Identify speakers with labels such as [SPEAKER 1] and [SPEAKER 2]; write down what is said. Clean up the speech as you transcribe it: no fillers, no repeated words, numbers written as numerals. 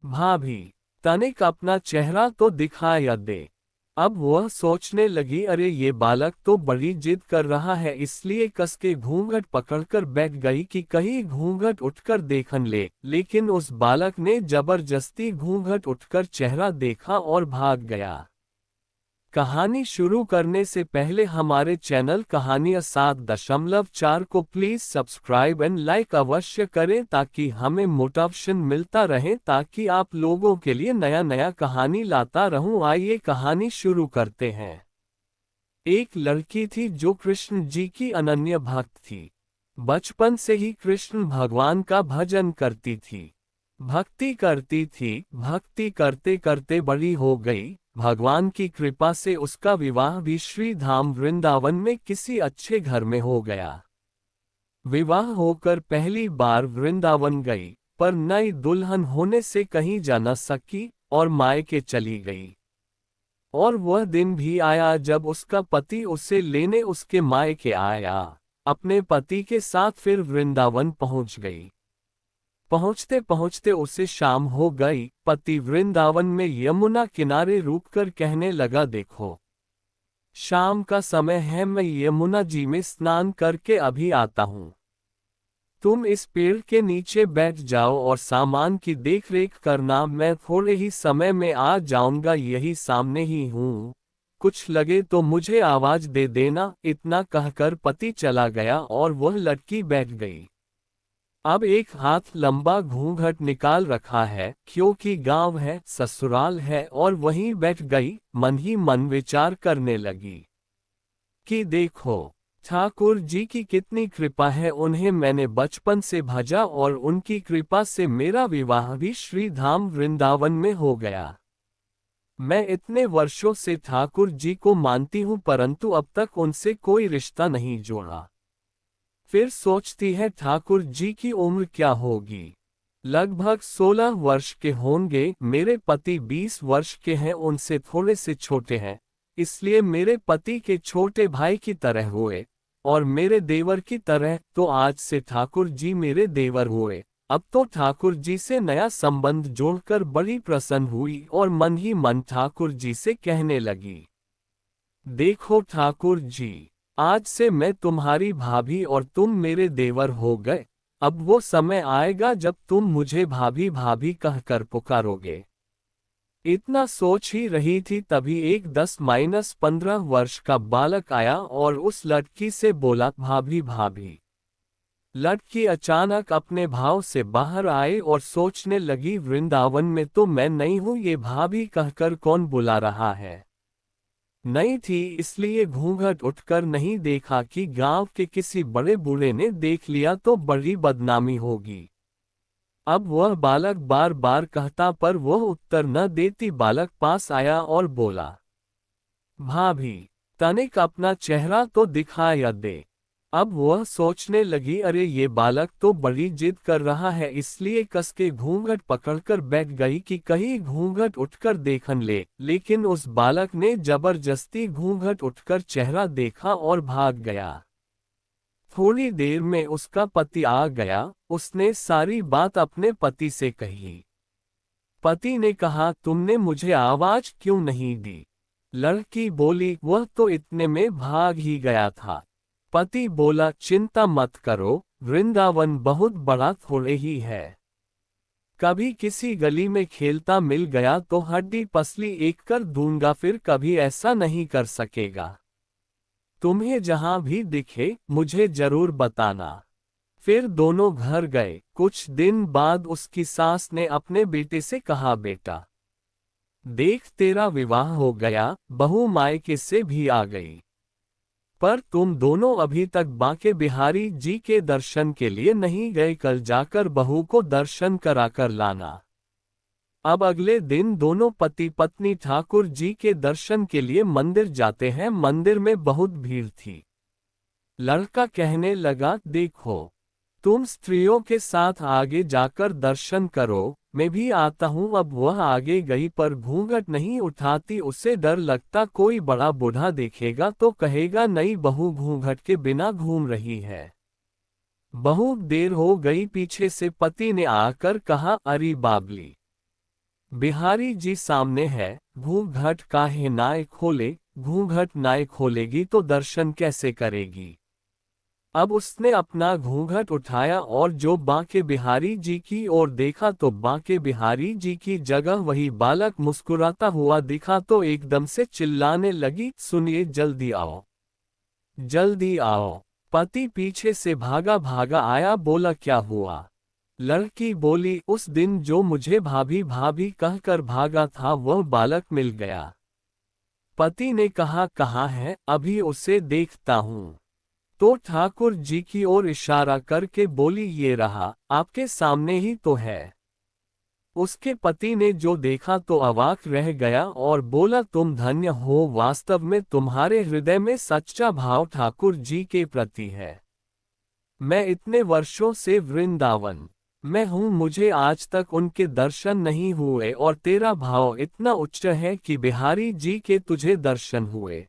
[SPEAKER 1] भाभी, तनिक अपना चेहरा तो दिखाया दे। अब वह सोचने लगी, अरे ये बालक तो बड़ी जिद कर रहा है, इसलिए कस के घूंघट पकड़कर बैठ गई कि कहीं घूंघट उठकर देखन ले। लेकिन उस बालक ने जबरदस्ती घूंघट उठकर चेहरा देखा और भाग गया। कहानी शुरू करने से पहले हमारे चैनल कहानियाँ 7.4 को प्लीज सब्सक्राइब एंड लाइक अवश्य करें ताकि हमें मोटिवेशन मिलता रहे, ताकि आप लोगों के लिए नया नया कहानी लाता रहूं। आइए कहानी शुरू करते हैं। एक लड़की थी जो कृष्ण जी की अनन्य भक्त थी। बचपन से ही कृष्ण भगवान का भजन करती थी। भक्ति करते करते बड़ी हो गई। भगवान की कृपा से उसका विवाह भी श्री धाम वृंदावन में किसी अच्छे घर में हो गया। विवाह होकर पहली बार वृंदावन गई, पर नई दुल्हन होने से कहीं जा न सकी और मायके चली गई। और वह दिन भी आया जब उसका पति उसे लेने उसके मायके आया। अपने पति के साथ फिर वृंदावन पहुंच गई। पहुंचते पहुंचते उसे शाम हो गई। पति वृंदावन में यमुना किनारे रुककर कहने लगा, देखो, शाम का समय है, मैं यमुना जी में स्नान करके अभी आता हूँ। तुम इस पेड़ के नीचे बैठ जाओ और सामान की देखरेख करना, मैं थोड़े ही समय में आ जाऊंगा, यही सामने ही हूँ, कुछ लगे तो मुझे आवाज दे देना। इतना कहकर पति चला गया और वह लड़की बैठ गई। अब एक हाथ लंबा घूंघट निकाल रखा है, क्योंकि गांव है, ससुराल है, और वहीं बैठ गई। मन ही मन विचार करने लगी कि देखो, ठाकुर जी की कितनी कृपा है, उन्हें मैंने बचपन से भजा और उनकी कृपा से मेरा विवाह भी श्री धाम वृंदावन में हो गया। मैं इतने वर्षों से ठाकुर जी को मानती हूँ, परंतु अब तक उनसे कोई रिश्ता नहीं जोड़ा। फिर सोचती है, ठाकुर जी की उम्र क्या होगी? लगभग 16 वर्ष के होंगे। मेरे पति 20 वर्ष के हैं, उनसे थोड़े से छोटे हैं, इसलिए मेरे पति के छोटे भाई की तरह हुए और मेरे देवर की तरह। तो आज से ठाकुर जी मेरे देवर हुए। अब तो ठाकुर जी से नया संबंध जोड़कर बड़ी प्रसन्न हुई और मन ही मन ठाकुर जी से कहने लगी, देखो ठाकुर जी, आज से मैं तुम्हारी भाभी और तुम मेरे देवर हो गए। अब वो समय आएगा जब तुम मुझे भाभी भाभी कहकर पुकारोगे। इतना सोच ही रही थी, तभी एक 10-15 वर्ष का बालक आया और उस लड़की से बोला, भाभी भाभी। लड़की अचानक अपने भाव से बाहर आए और सोचने लगी, वृंदावन में तो मैं नहीं हूँ, ये भाभी कहकर कौन बुला रहा है। नहीं थी, इसलिए घूंघट उठकर नहीं देखा कि गांव के किसी बड़े बूढ़े ने देख लिया तो बड़ी बदनामी होगी। अब वह बालक बार बार कहता पर वह उत्तर न देती। बालक पास आया और बोला, भाभी, तनिक अपना चेहरा तो दिखाया दे। अब वह सोचने लगी, अरे ये बालक तो बड़ी जिद कर रहा है, इसलिए कस के घूंघट पकड़कर बैठ गई कि कहीं घूंघट उठकर देखन ले। लेकिन उस बालक ने जबरदस्ती घूंघट उठकर चेहरा देखा और भाग गया। थोड़ी देर में उसका पति आ गया। उसने सारी बात अपने पति से कही। पति ने कहा, तुमने मुझे आवाज क्यों नहीं दी? लड़की बोली, वह तो इतने में भाग ही गया था। पति बोला, चिंता मत करो, वृंदावन बहुत बड़ा थोड़े ही है। कभी किसी गली में खेलता मिल गया तो हड्डी पसली एक कर दूंगा, फिर कभी ऐसा नहीं कर सकेगा। तुम्हें जहां भी दिखे मुझे जरूर बताना। फिर दोनों घर गए। कुछ दिन बाद उसकी सास ने अपने बेटे से कहा, बेटा देख, तेरा विवाह हो गया, बहू मायके से भी आ गई, पर तुम दोनों अभी तक बांके बिहारी जी के दर्शन के लिए नहीं गए। कल जाकर बहू को दर्शन कराकर लाना। अब अगले दिन दोनों पति पत्नी ठाकुर जी के दर्शन के लिए मंदिर जाते हैं। मंदिर में बहुत भीड़ थी। लड़का कहने लगा, देखो, तुम स्त्रियों के साथ आगे जाकर दर्शन करो, मैं भी आता हूँ। अब वह आगे गई पर घूंघट नहीं उठाती। उसे डर लगता, कोई बड़ा बूढ़ा देखेगा तो कहेगा, नई बहू घूंघट के बिना घूम रही है। बहुत देर हो गई। पीछे से पति ने आकर कहा, अरे बाबली, बिहारी जी सामने है, घूंघट काहे नाय खोले, घूंघट नाय खोलेगी तो दर्शन कैसे करेगी। अब उसने अपना घूंघट उठाया और जो बांके बिहारी जी की ओर देखा तो बांके बिहारी जी की जगह वही बालक मुस्कुराता हुआ दिखा तो एकदम से चिल्लाने लगी, सुनिए जल्दी आओ, जल्दी आओ। पति पीछे से भागा भागा आया, बोला क्या हुआ। लड़की बोली, उस दिन जो मुझे भाभी भाभी कहकर भागा था वह बालक मिल गया। पति ने कहा कहाँ है, अभी उसे देखता हूँ। तो ठाकुर जी की ओर इशारा करके बोली, ये रहा, आपके सामने ही तो है। उसके पति ने जो देखा तो अवाक रह गया और बोला, तुम धन्य हो, वास्तव में तुम्हारे हृदय में सच्चा भाव ठाकुर जी के प्रति है। मैं इतने वर्षों से वृंदावन में हूँ, मुझे आज तक उनके दर्शन नहीं हुए और तेरा भाव इतना उच्च है कि बिहारी जी के तुझे दर्शन हुए।